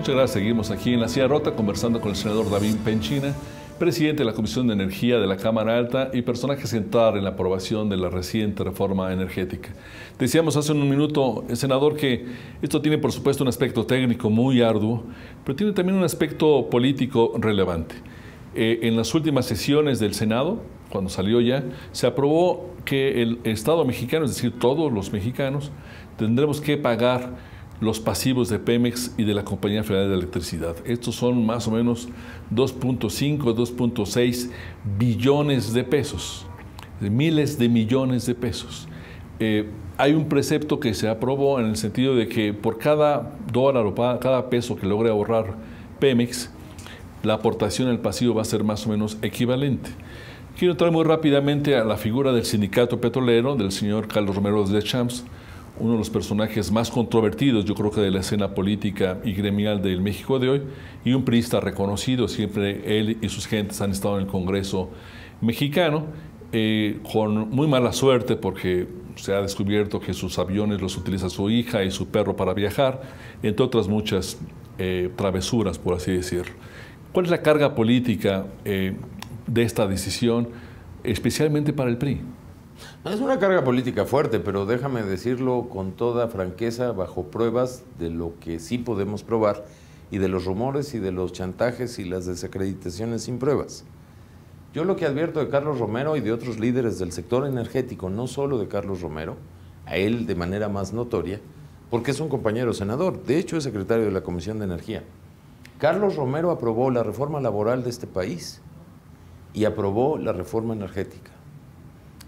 Muchas gracias. Seguimos aquí en La Silla Rota conversando con el senador David Penchina, presidente de la Comisión de Energía de la Cámara Alta y personaje central en la aprobación de la reciente reforma energética. Decíamos hace un minuto, senador, que esto tiene por supuesto un aspecto técnico muy arduo, pero tiene también un aspecto político relevante. En las últimas sesiones del Senado, cuando salió ya, se aprobó que el Estado mexicano, es decir, todos los mexicanos, tendremos que pagar los pasivos de Pemex y de la Compañía Federal de Electricidad. Estos son más o menos 2.5, 2.6 billones de pesos, miles de millones de pesos. Hay un precepto que se aprobó en el sentido de que por cada dólar o cada peso que logre ahorrar Pemex, la aportación al pasivo va a ser más o menos equivalente. Quiero entrar muy rápidamente a la figura del sindicato petrolero, del señor Carlos Romero de Champs, uno de los personajes más controvertidos, yo creo que de la escena política y gremial del México de hoy, y un priista reconocido. Siempre él y sus gentes han estado en el Congreso mexicano, con muy mala suerte porque se ha descubierto que sus aviones los utiliza su hija y su perro para viajar, entre otras muchas travesuras, por así decirlo. ¿Cuál es la carga política de esta decisión, especialmente para el PRI? Es una carga política fuerte, pero déjame decirlo con toda franqueza, bajo pruebas de lo que sí podemos probar y de los rumores y de los chantajes y las desacreditaciones sin pruebas. Yo lo que advierto de Carlos Romero y de otros líderes del sector energético, no solo de Carlos Romero, a él de manera más notoria, porque es un compañero senador, de hecho es secretario de la Comisión de Energía. Carlos Romero aprobó la reforma laboral de este país y aprobó la reforma energética.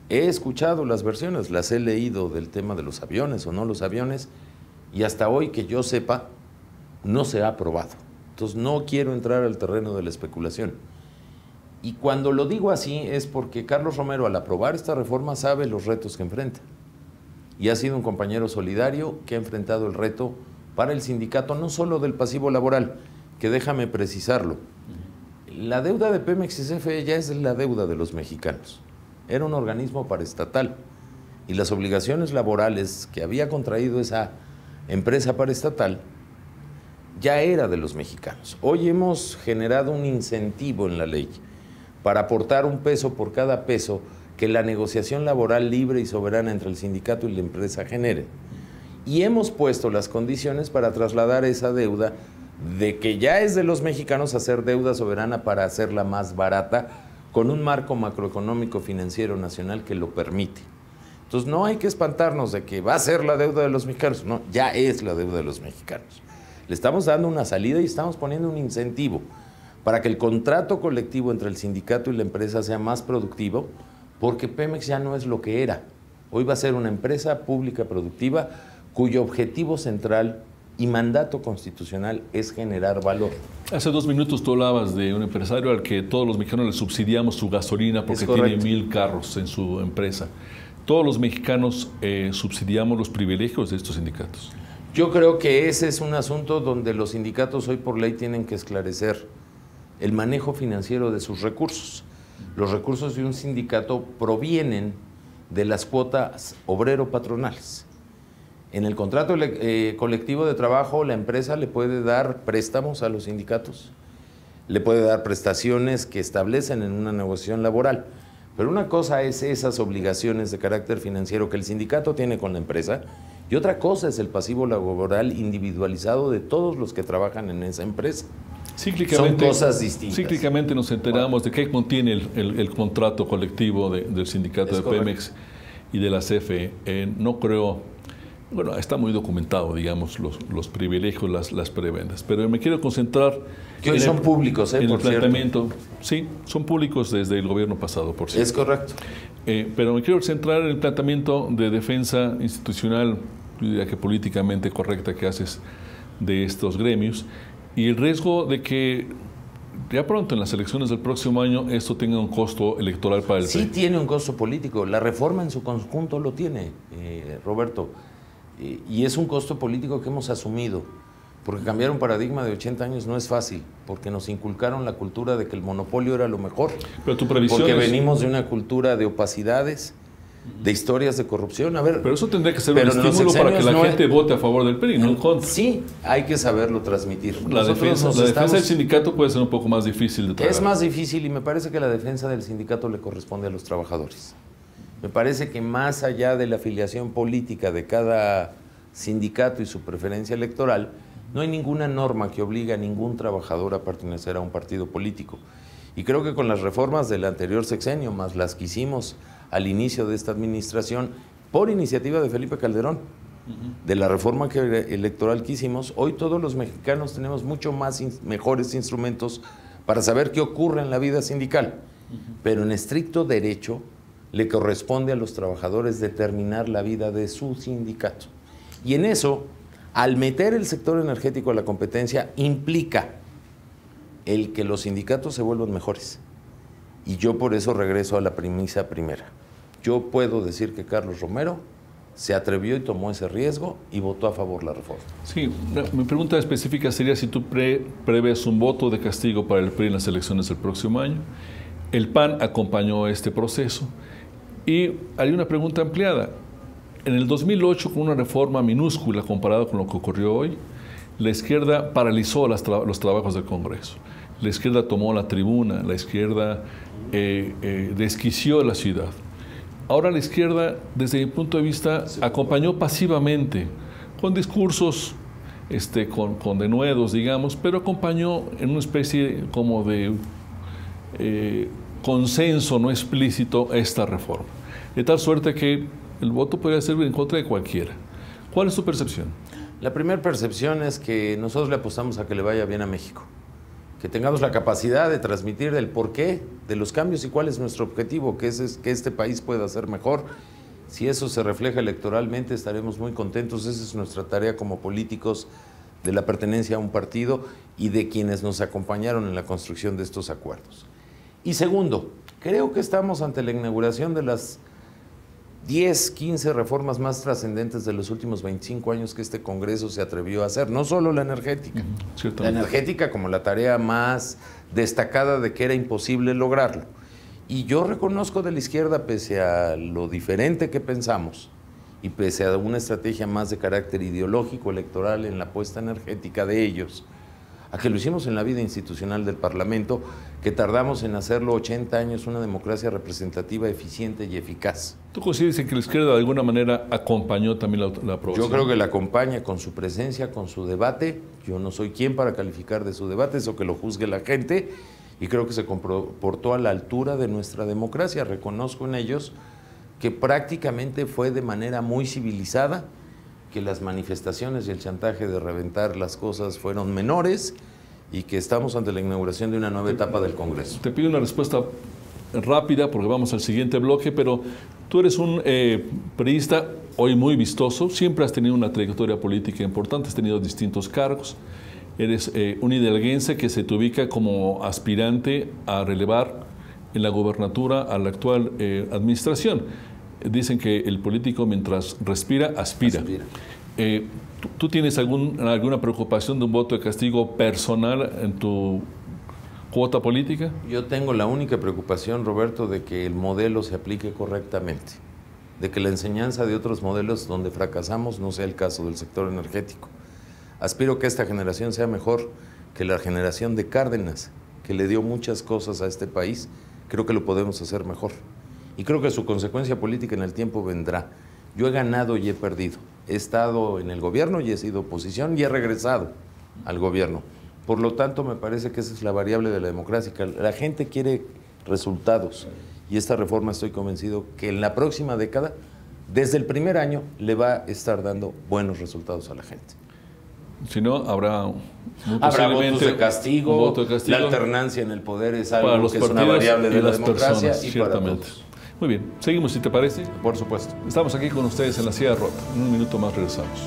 He escuchado las versiones, las he leído del tema de los aviones o no los aviones, y hasta hoy que yo sepa, no se ha aprobado. Entonces no quiero entrar al terreno de la especulación. Y cuando lo digo así es porque Carlos Romero, al aprobar esta reforma, sabe los retos que enfrenta. Y ha sido un compañero solidario que ha enfrentado el reto para el sindicato, no solo del pasivo laboral, que déjame precisarlo. La deuda de Pemex y CFE ya es la deuda de los mexicanos. Era un organismo paraestatal y las obligaciones laborales que había contraído esa empresa paraestatal ya era de los mexicanos. Hoy hemos generado un incentivo en la ley para aportar un peso por cada peso que la negociación laboral libre y soberana entre el sindicato y la empresa genere. Y hemos puesto las condiciones para trasladar esa deuda de que ya es de los mexicanos a hacer deuda soberana para hacerla más barata, con un marco macroeconómico financiero nacional que lo permite. Entonces no hay que espantarnos de que va a ser la deuda de los mexicanos, no, ya es la deuda de los mexicanos. Le estamos dando una salida y estamos poniendo un incentivo para que el contrato colectivo entre el sindicato y la empresa sea más productivo, porque Pemex ya no es lo que era. Hoy va a ser una empresa pública productiva cuyo objetivo central y mandato constitucional es generar valor. Hace 2 minutos tú hablabas de un empresario al que todos los mexicanos le subsidiamos su gasolina porque tiene 1000 carros en su empresa. ¿Todos los mexicanos subsidiamos los privilegios de estos sindicatos? Yo creo que ese es un asunto donde los sindicatos hoy por ley tienen que esclarecer el manejo financiero de sus recursos. Los recursos de un sindicato provienen de las cuotas obrero-patronales. En el contrato colectivo de trabajo, la empresa le puede dar préstamos a los sindicatos, le puede dar prestaciones que establecen en una negociación laboral. Pero una cosa es esas obligaciones de carácter financiero que el sindicato tiene con la empresa, y otra cosa es el pasivo laboral individualizado de todos los que trabajan en esa empresa. Son cosas distintas. Cíclicamente nos enteramos de qué contiene el contrato colectivo del sindicato de Pemex y de la CFE. No creo... Bueno, está muy documentado, digamos, los privilegios, las prebendas. Pero me quiero concentrar... Que hoy son públicos, en por el planteamiento. Sí, son públicos desde el gobierno pasado, por cierto. Es correcto. Pero me quiero centrar en el planteamiento de defensa institucional, yo diría que políticamente correcta, que haces de estos gremios, y el riesgo de que ya pronto en las elecciones del próximo año esto tenga un costo electoral para el PRI. Sí tiene un costo político. La reforma en su conjunto lo tiene, Roberto. Y es un costo político que hemos asumido, porque cambiar un paradigma de 80 años no es fácil, porque nos inculcaron la cultura de que el monopolio era lo mejor. Pero tu previsión porque venimos de una cultura de opacidades, de historias de corrupción. A ver, pero eso tendría que ser un estímulo para que la gente vote a favor del PRI, no en contra. Sí, hay que saberlo transmitir. La defensa del sindicato puede ser un poco más difícil de tratar. Es más difícil, y me parece que la defensa del sindicato le corresponde a los trabajadores. Me parece que más allá de la afiliación política de cada sindicato y su preferencia electoral, no hay ninguna norma que obligue a ningún trabajador a pertenecer a un partido político. Y creo que con las reformas del anterior sexenio, más las que hicimos al inicio de esta administración, por iniciativa de Felipe Calderón, de la reforma electoral que hicimos, hoy todos los mexicanos tenemos mucho mejores instrumentos para saber qué ocurre en la vida sindical. Pero en estricto derecho le corresponde a los trabajadores determinar la vida de su sindicato. Y en eso, al meter el sector energético a la competencia, implica el que los sindicatos se vuelvan mejores. Y yo por eso regreso a la premisa primera. Yo puedo decir que Carlos Romero se atrevió y tomó ese riesgo y votó a favor de la reforma. Sí, mi pregunta específica sería si tú prevés un voto de castigo para el PRI en las elecciones del próximo año. El PAN acompañó este proceso. Y hay una pregunta ampliada. En el 2008, con una reforma minúscula comparada con lo que ocurrió hoy, la izquierda paralizó los trabajos del Congreso. La izquierda tomó la tribuna, la izquierda desquició la ciudad. Ahora la izquierda, desde mi punto de vista, acompañó pasivamente, con discursos, con denuedos, digamos, pero acompañó en una especie como de consenso no explícito esta reforma. De tal suerte que el voto podría ser en contra de cualquiera. ¿Cuál es tu percepción? La primera percepción es que nosotros le apostamos a que le vaya bien a México. Que tengamos la capacidad de transmitir el porqué de los cambios y cuál es nuestro objetivo, que es que este país pueda ser mejor. Si eso se refleja electoralmente, estaremos muy contentos. Esa es nuestra tarea como políticos de la pertenencia a un partido y de quienes nos acompañaron en la construcción de estos acuerdos. Y segundo, creo que estamos ante la inauguración de las 10, 15 reformas más trascendentes de los últimos 25 años que este Congreso se atrevió a hacer, no solo la energética. La energética como la tarea más destacada de que era imposible lograrlo. Y yo reconozco de la izquierda, pese a lo diferente que pensamos y pese a una estrategia más de carácter ideológico electoral en la apuesta energética de ellos, a que lo hicimos en la vida institucional del Parlamento, que tardamos en hacerlo 80 años, una democracia representativa, eficiente y eficaz. ¿Tú consideras que la izquierda de alguna manera acompañó también la aprobación? Yo creo que la acompaña con su presencia, con su debate. Yo no soy quien para calificar de su debate, eso que lo juzgue la gente, y creo que se comportó a la altura de nuestra democracia. Reconozco en ellos que prácticamente fue de manera muy civilizada, que las manifestaciones y el chantaje de reventar las cosas fueron menores y que estamos ante la inauguración de una nueva etapa del Congreso. Te pido una respuesta rápida porque vamos al siguiente bloque, pero tú eres un priista hoy muy vistoso, siempre has tenido una trayectoria política importante, has tenido distintos cargos, eres un hidalguense que se te ubica como aspirante a relevar en la gobernatura a la actual administración. Dicen que el político mientras respira, aspira. ¿Tú tienes alguna preocupación de un voto de castigo personal en tu cuota política? Yo tengo la única preocupación, Roberto, de que el modelo se aplique correctamente, de que la enseñanza de otros modelos donde fracasamos no sea el caso del sector energético. Aspiro que esta generación sea mejor que la generación de Cárdenas, que le dio muchas cosas a este país. Creo que lo podemos hacer mejor. Y creo que su consecuencia política en el tiempo vendrá. Yo he ganado y he perdido. He estado en el gobierno y he sido oposición y he regresado al gobierno. Por lo tanto, me parece que esa es la variable de la democracia. La gente quiere resultados y esta reforma estoy convencido que en la próxima década, desde el primer año, le va a estar dando buenos resultados a la gente. Si no, habrá votos de castigo, la alternancia en el poder es algo que es una variable de la democracia personas, y para todos. Muy bien, seguimos si te parece. Por supuesto. Estamos aquí con ustedes en La Silla Rota. En un minuto más regresamos.